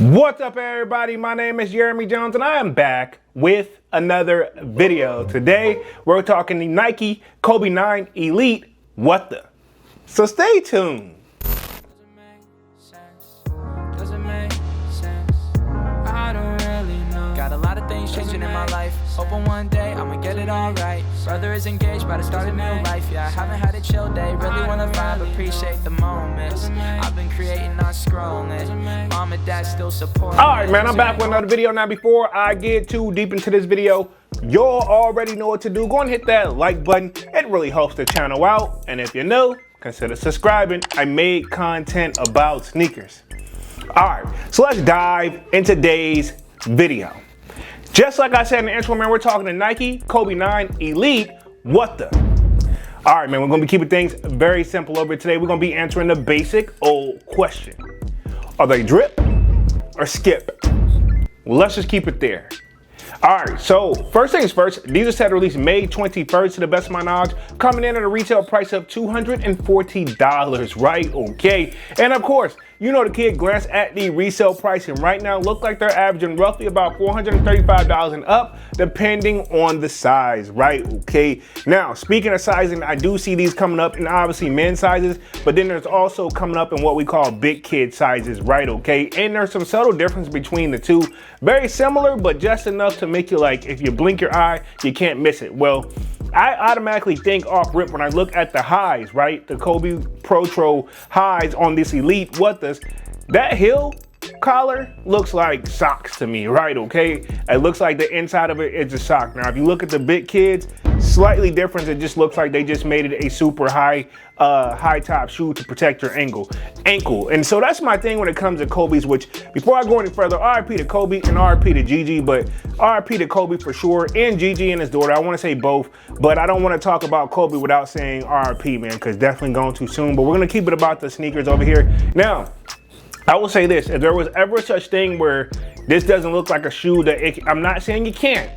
What's up, everybody? My name is Jeremy Jones and I am back with another video. Today we're talking the Nike Kobe 9 Elite What the. So stay tuned. Got a lot of things changing in my life. Hoping one day I'ma get it all right. Brother is engaged, about to start a new life. Yeah, I haven't had a chill day. Really wanna vibe, appreciate the moments. I've been creating, not scrolling. Mom and dad still support. Alright, man, I'm back with another video. Now, before I get too deep into this video, y'all already know what to do. Go and hit that like button. It really helps the channel out. And if you're new, consider subscribing. I made content about sneakers. Alright, so let's dive into today's video. Just like I said in the intro, man, we're talking to Nike Kobe 9 Elite What the. All right, man, we're gonna be keeping things very simple over today. We're gonna be answering the basic old question. Are they drip or skip? Let's just keep it there. All right, so first things first, these are set to release May 21st, to the best of my knowledge, coming in at a retail price of $240, right? Okay, and of course, you know the kid glanced at the resale price, and right now look like they're averaging roughly about $435 and up, depending on the size, right? Okay, now speaking of sizing, I do see these coming up in obviously men's sizes, but then there's also coming up in what we call big kid sizes, right? Okay, and there's some subtle difference between the two, very similar, but just enough to make you like, if you blink your eye, you can't miss it. Well, I automatically think off rip when I look at the highs, right? The Kobe Protro highs on this Elite What the, that heel collar looks like socks to me, right? Okay, it looks like the inside of it is a sock. Now, if you look at the big kids, slightly different. It just looks like they just made it a super high top shoe to protect your ankle. And so that's my thing when it comes to Kobe's, which before I go any further, RIP to Kobe and RIP to Gigi, but RIP to Kobe for sure, and Gigi and his daughter. I want to say both, but I don't want to talk about Kobe without saying RIP, man, because definitely gone too soon. But we're going to keep it about the sneakers over here. Now, I will say this, if there was ever such thing where this doesn't look like a shoe that I'm not saying you can't,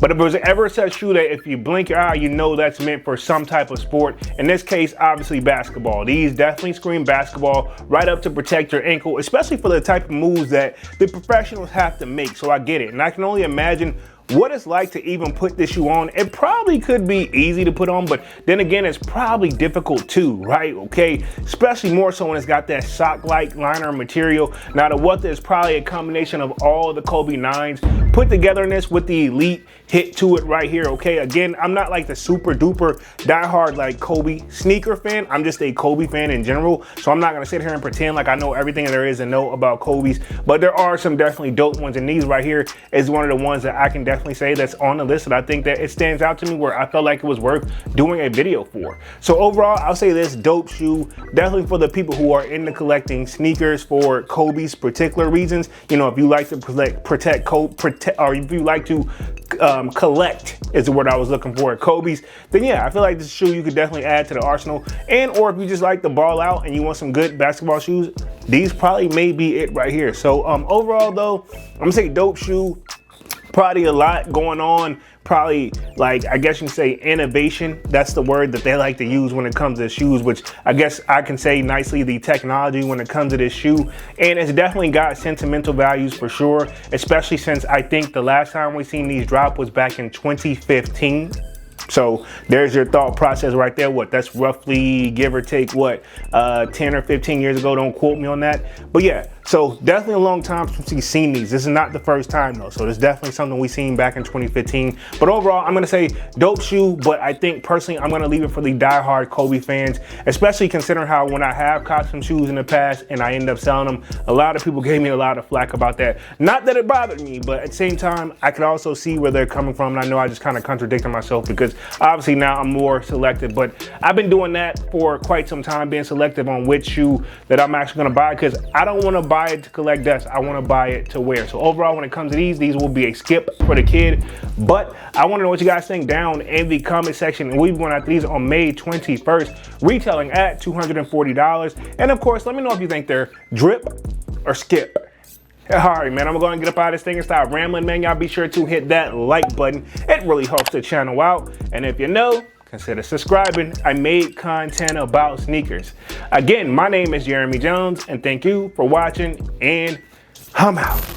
but if there was ever such shoe that if you blink your eye, you know that's meant for some type of sport. In this case, obviously basketball. These definitely scream basketball, right up to protect your ankle, especially for the type of moves that the professionals have to make. So I get it. And I can only imagine what it's like to even put this shoe on. It probably could be easy to put on, but then again, it's probably difficult too, right? Okay, especially more so when it's got that sock-like liner material. Now, the What the is probably a combination of all the Kobe 9s put together in this with the Elite hit to it right here, okay? Again, I'm not like the super duper diehard like Kobe sneaker fan. I'm just a Kobe fan in general, so I'm not gonna sit here and pretend like I know everything there is to know about Kobe's, but there are some definitely dope ones, and these right here is one of the ones that I can definitely say that's on the list, and I think that it stands out to me where I felt like it was worth doing a video for. So overall, I'll say this dope shoe, definitely for the people who are into collecting sneakers for Kobe's particular reasons. You know, if you like to or if you like to collect is the word I was looking for at Kobe's, then yeah, I feel like this shoe you could definitely add to the arsenal. And or if you just like to ball out and you want some good basketball shoes, these probably may be it right here. So overall though, I'm gonna say dope shoe. Probably a lot going on, probably like, I guess you can say innovation. That's the word that they like to use when it comes to shoes, which I guess I can say nicely the technology when it comes to this shoe. And it's definitely got sentimental values for sure, especially since I think the last time we seen these drop was back in 2015. So there's your thought process right there. What, that's roughly, give or take, what, 10 or 15 years ago. Don't quote me on that. But yeah, so definitely a long time since we've seen these. This is not the first time though. So it's definitely something we seen back in 2015. But overall, I'm gonna say dope shoe, but I think personally, I'm gonna leave it for the diehard Kobe fans, especially considering how when I have caught some shoes in the past and I end up selling them, a lot of people gave me a lot of flack about that. Not that it bothered me, but at the same time, I could also see where they're coming from. And I know I just kind of contradicted myself because obviously now I'm more selective, but I've been doing that for quite some time, being selective on which shoe that I'm actually gonna buy, because I don't wanna buy it to collect dust, I wanna buy it to wear. So overall, when it comes to these will be a skip for the kid, but I wanna know what you guys think down in the comment section. And we'll be going after these on May 21st, retailing at $240. And of course, let me know if you think they're drip or skip. All right, man, I'm gonna go and get up out of this thing and stop rambling, man. Y'all be sure to hit that like button. It really helps the channel out. And if you know, consider subscribing. I made content about sneakers. Again, my name is Jeremy Jones, and thank you for watching, and I'm out.